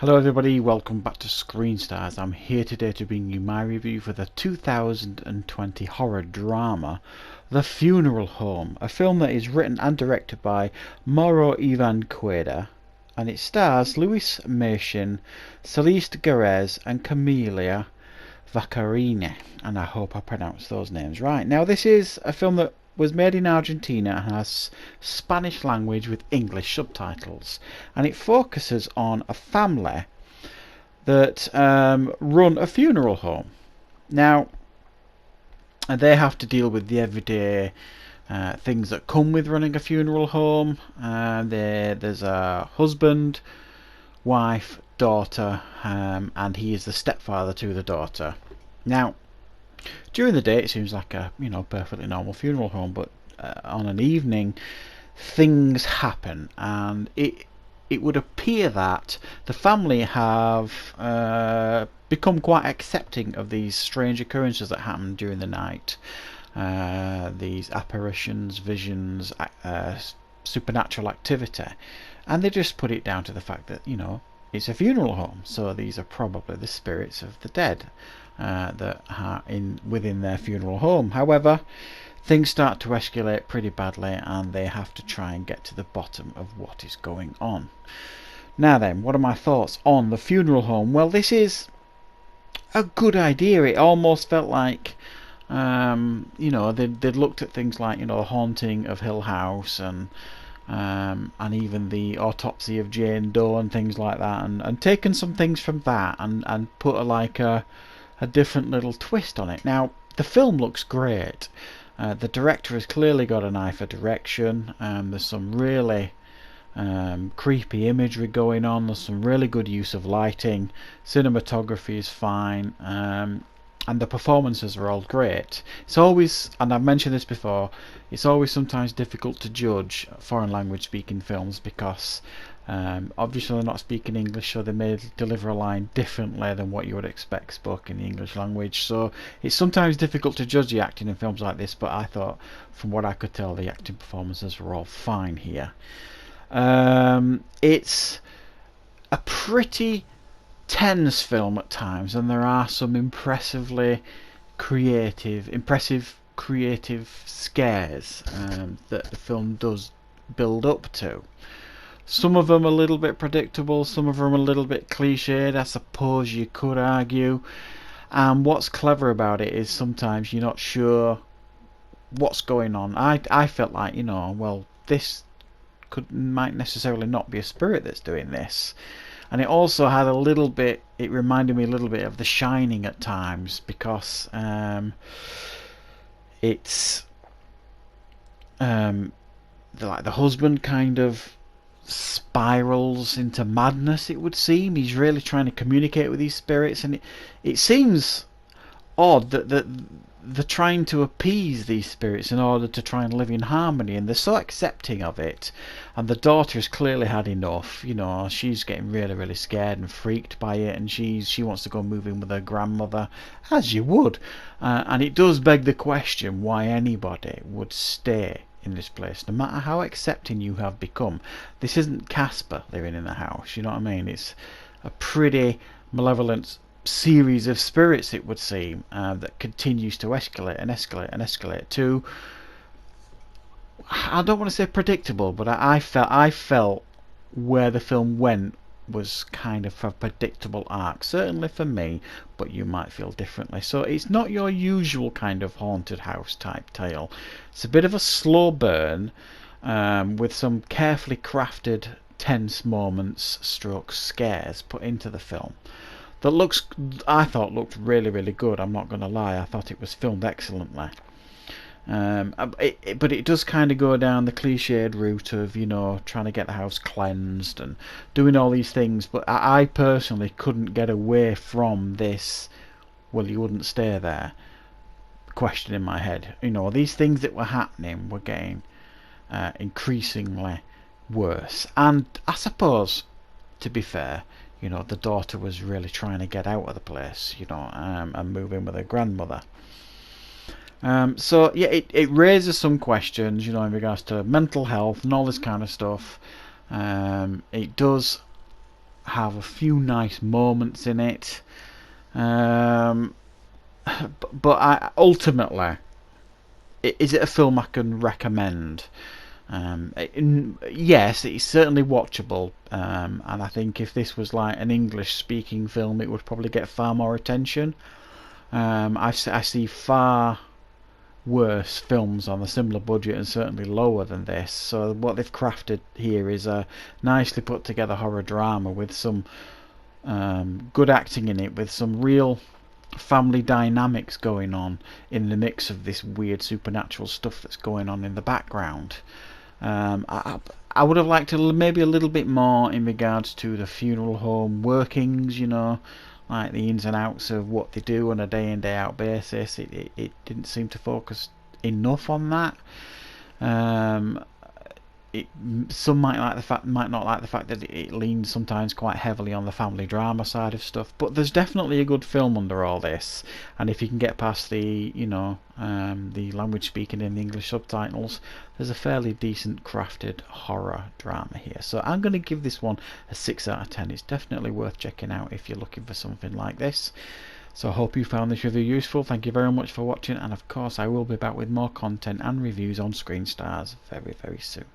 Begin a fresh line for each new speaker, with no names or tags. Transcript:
Hello everybody, welcome back to Screen Stars. I'm here today to bring you my review for the 2020 horror drama The Funeral Home, a film that is written and directed by Mauro Ivan Cueda, and it stars Luis Machin, Celeste Garez and Camelia Vaccarini, and I hope I pronounced those names right. Now this is a film that was made in Argentina and has Spanish language with English subtitles, and it focuses on a family that run a funeral home. Now they have to deal with the everyday things that come with running a funeral home. There's a husband, wife, daughter, and he is the stepfather to the daughter. Now during the day it seems like a perfectly normal funeral home, but on an evening things happen, and it would appear that the family have become quite accepting of these strange occurrences that happen during the night. These apparitions, visions, supernatural activity, and they just put it down to the fact that it's a funeral home, so these are probably the spirits of the dead that are within their funeral home. However, things start to escalate pretty badly, and they have to try and get to the bottom of what is going on. Now then, what are my thoughts on The Funeral Home? Well, this is a good idea. It almost felt like they'd looked at things like The Haunting of Hill House and even The Autopsy of Jane Doe and things like that, and taken some things from that and put a different little twist on it. Now the film looks great. The director has clearly got an eye for direction. There's some really creepy imagery going on. There's some really good use of lighting. Cinematography is fine. And the performances are all great. It's always, and I've mentioned this before, it's always sometimes difficult to judge foreign language speaking films because obviously they're not speaking English, so they may deliver a line differently than what you would expect spoken in the English language. So it's sometimes difficult to judge the acting in films like this, but I thought from what I could tell the acting performances were all fine here. It's a pretty tense film at times, and there are some impressive creative scares that the film does build up to. Some of them a little bit predictable, some of them a little bit cliched, I suppose you could argue. And what's clever about it is sometimes you're not sure what's going on. I felt like, well, this might necessarily not be a spirit that's doing this. And it also had it reminded me a little bit of The Shining at times, because it's like the husband kind of spirals into madness, it would seem. He's really trying to communicate with these spirits, and it seems odd that they're trying to appease these spirits in order to try and live in harmony, and they're so accepting of it. And the daughter's clearly had enough. She's getting really scared and freaked by it, and she wants to go move in with her grandmother, as you would. And it does beg the question why anybody would stay in this place, no matter how accepting you have become. This isn't Casper living in the house, you know what I mean? It's a pretty malevolent series of spirits, it would seem, that continues to escalate to, I don't want to say predictable, but I felt where the film went was kind of a predictable arc, certainly for me, but you might feel differently. So it's not your usual kind of haunted house type tale. It's a bit of a slow burn, with some carefully crafted tense moments stroke scares put into the film that I thought looked really good. I'm not going to lie, I thought it was filmed excellently. But it does kind of go down the cliched route of trying to get the house cleansed and doing all these things, but I personally couldn't get away from this well, you wouldn't stay there question in my head. These things that were happening were getting increasingly worse, and I suppose, to be fair, the daughter was really trying to get out of the place, and move in with her grandmother. So yeah, it raises some questions, in regards to mental health and all this kind of stuff. It does have a few nice moments in it, but ultimately, is it a film I can recommend? Yes, it's certainly watchable, and I think if this was like an English-speaking film, it would probably get far more attention. I see far worse films on a similar budget and certainly lower than this. So what they've crafted here is a nicely put together horror drama with some good acting in it, with some real family dynamics going on in the mix of this weird supernatural stuff that's going on in the background. I would have liked maybe a little bit more in regards to the funeral home workings, like the ins and outs of what they do on a day in day out basis. It didn't seem to focus enough on that. Some might not like the fact that it leans sometimes quite heavily on the family drama side of stuff, but there's definitely a good film under all this, and if you can get past the the language speaking in the English subtitles, there's a fairly decent crafted horror drama here. So I'm going to give this one a 6 out of 10. It's definitely worth checking out if you're looking for something like this. So I hope you found this review useful. Thank you very much for watching, and of course I will be back with more content and reviews on Screen Stars very, very soon.